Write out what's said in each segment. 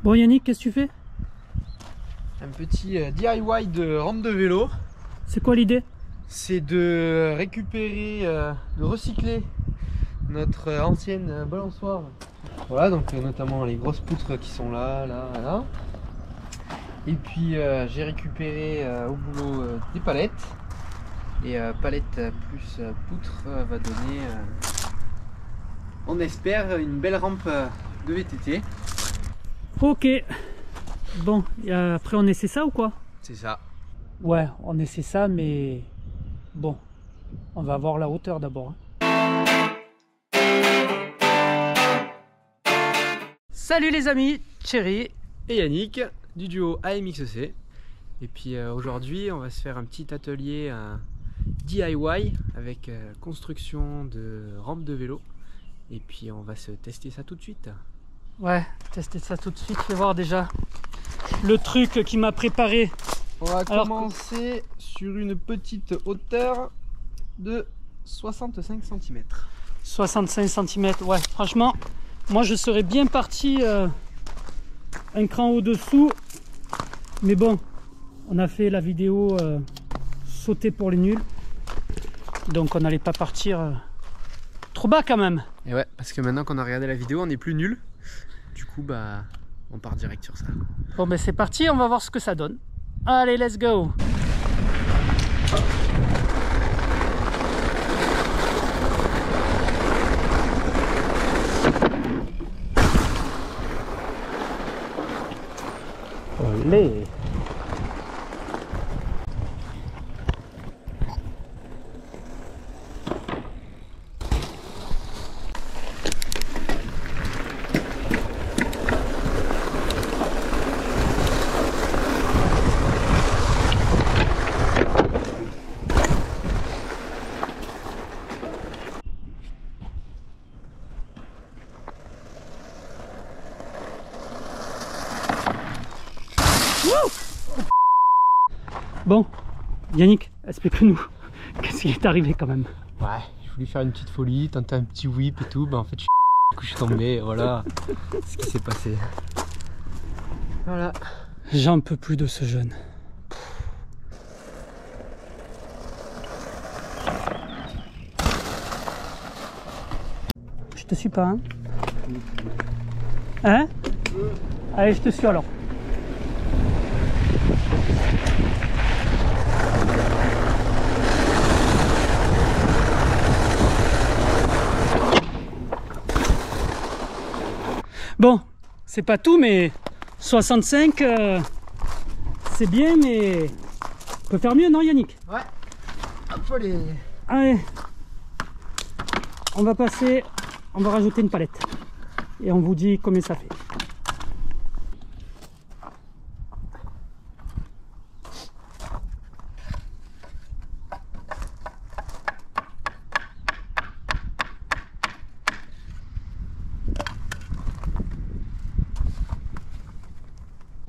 Bon Yannick, qu'est-ce que tu fais? Un petit DIY de rampe de vélo. C'est quoi l'idée? C'est de récupérer, de recycler notre ancienne balançoire. Voilà, donc notamment les grosses poutres qui sont là, là, là. Et puis j'ai récupéré au boulot des palettes. Et palette plus poutre va donner, on espère, une belle rampe de VTT. Ok. Bon, et après on essaie ça ou quoi? C'est ça. Ouais, on essaie ça, mais bon, on va voir la hauteur d'abord. Salut les amis, Thierry Et Yannick du duo AMXC. Et puis aujourd'hui on va se faire un petit atelier DIY avec construction de rampe de vélo. Et puis on va se tester ça tout de suite. Ouais, tester ça tout de suite, fais voir déjà le truc qui m'a préparé. On va commencer sur une petite hauteur de 65 cm. 65 cm, ouais, franchement, moi je serais bien parti un cran au-dessous. Mais bon, on a fait la vidéo sauter pour les nuls. Donc on n'allait pas partir trop bas quand même. Et ouais, parce que maintenant qu'on a regardé la vidéo, on n'est plus nul. Du coup, bah, on part direct sur ça. Bon, ben c'est parti, on va voir ce que ça donne. Allez, let's go! Olé! Bon, Yannick, explique-nous, qu'est-ce qui est arrivé quand même? Ouais, j'ai voulu faire une petite folie, tenter un petit whip et tout, bah en fait je suis tombé, et voilà ce qui s'est passé. Voilà. J'en peux plus de ce jeune. Je te suis pas, hein? Hein? Allez, je te suis alors. Bon, c'est pas tout, mais 65, c'est bien, mais on peut faire mieux, non Yannick? Ouais, hop les... Allez, on va passer, on va rajouter une palette. Et on vous dit combien ça fait.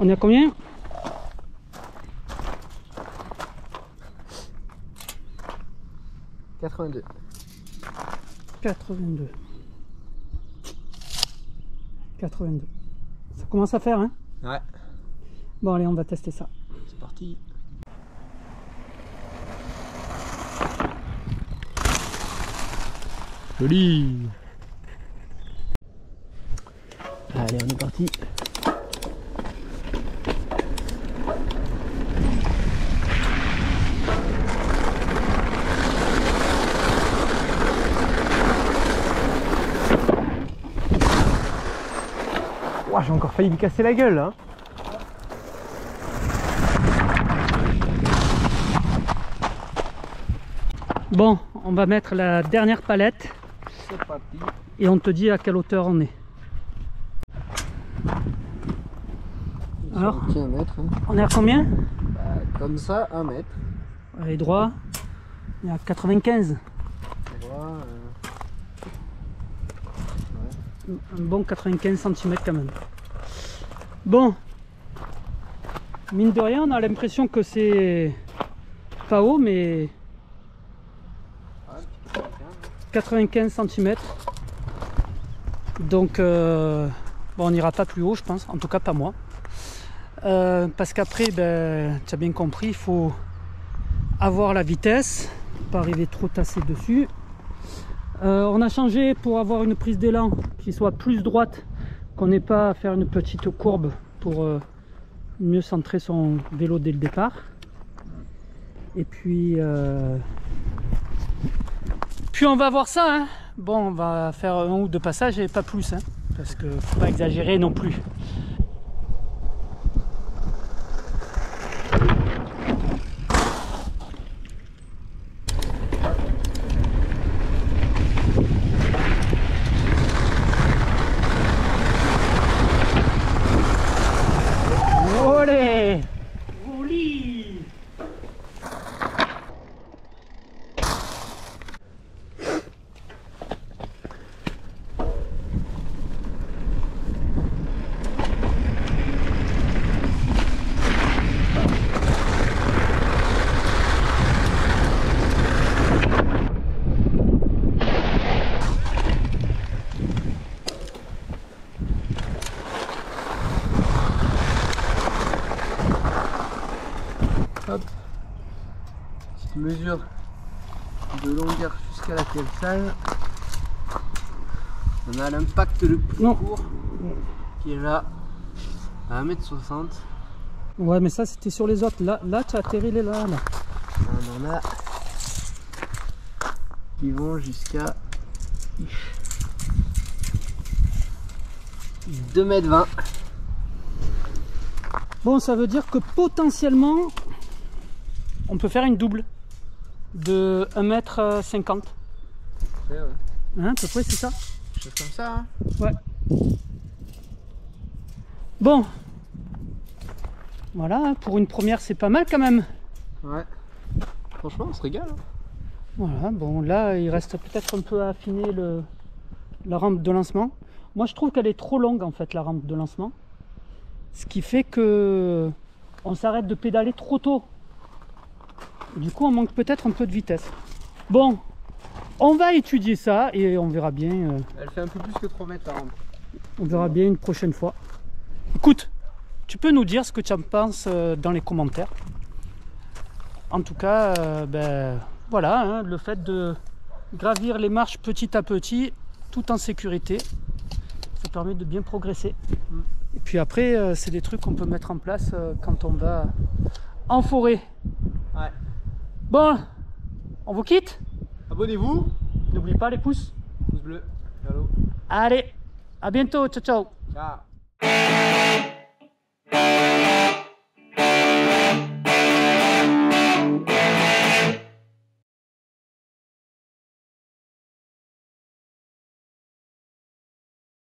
On est à combien? 82. 82. 82. Ça commence à faire, hein? Ouais. Bon, allez, on va tester ça. C'est parti. Joli. Allez, on est parti. Wow, j'ai encore failli me casser la gueule hein. Bon, on va mettre la dernière palette. C'est parti. Et on te dit à quelle hauteur on est. Alors, un mètre, hein. On est à combien? Bah, comme ça, 1 mètre. Allez, droit. On est à 95. Droit, Un bon 95 cm quand même. Bon, mine de rien, on a l'impression que c'est pas haut, mais 95 cm. Donc Bon, on n'ira pas plus haut, je pense, en tout cas pas moi. Parce qu'après, ben, tu as bien compris, il faut avoir la vitesse, pas arriver trop tassé dessus. On a changé pour avoir une prise d'élan qui soit plus droite, qu'on n'ait pas à faire une petite courbe pour mieux centrer son vélo dès le départ. Et puis on va voir ça, hein. Bon, on va faire 1 ou 2 passages et pas plus, hein, parce que faut pas exagérer non plus. Olé! Joli! Hop, petite mesure de longueur jusqu'à la cale. On a l'impact le plus court qui est là à 1,60 m. Ouais, mais ça c'était sur les autres. Là tu as atterri les là. On en a qui vont jusqu'à 2,20 m. Bon, ça veut dire que potentiellement on peut faire une double de 1,50 m. Ouais. Hein, à peu près c'est ça? Chose comme ça, hein. Ouais. Bon. Voilà, pour une première c'est pas mal quand même. Ouais. Franchement on se régale, hein. Voilà, bon là il reste peut-être un peu à affiner la rampe de lancement. Moi je trouve qu'elle est trop longue en fait, la rampe de lancement. Ce qui fait que on s'arrête de pédaler trop tôt. Du coup on manque peut-être un peu de vitesse. Bon, on va étudier ça et on verra bien. Elle fait un peu plus que 3 mètres la rampe. On verra bien une prochaine fois. Écoute, tu peux nous dire ce que tu en penses dans les commentaires. En tout cas, ben, voilà, hein, le fait de gravir les marches petit à petit, tout en sécurité, ça permet de bien progresser. Et puis après, c'est des trucs qu'on peut mettre en place quand on va en forêt. Ouais. Bon, on vous quitte. Abonnez-vous. N'oubliez pas les pouces. Pouce bleu. Hello. Allez, à bientôt, ciao ciao. Ciao.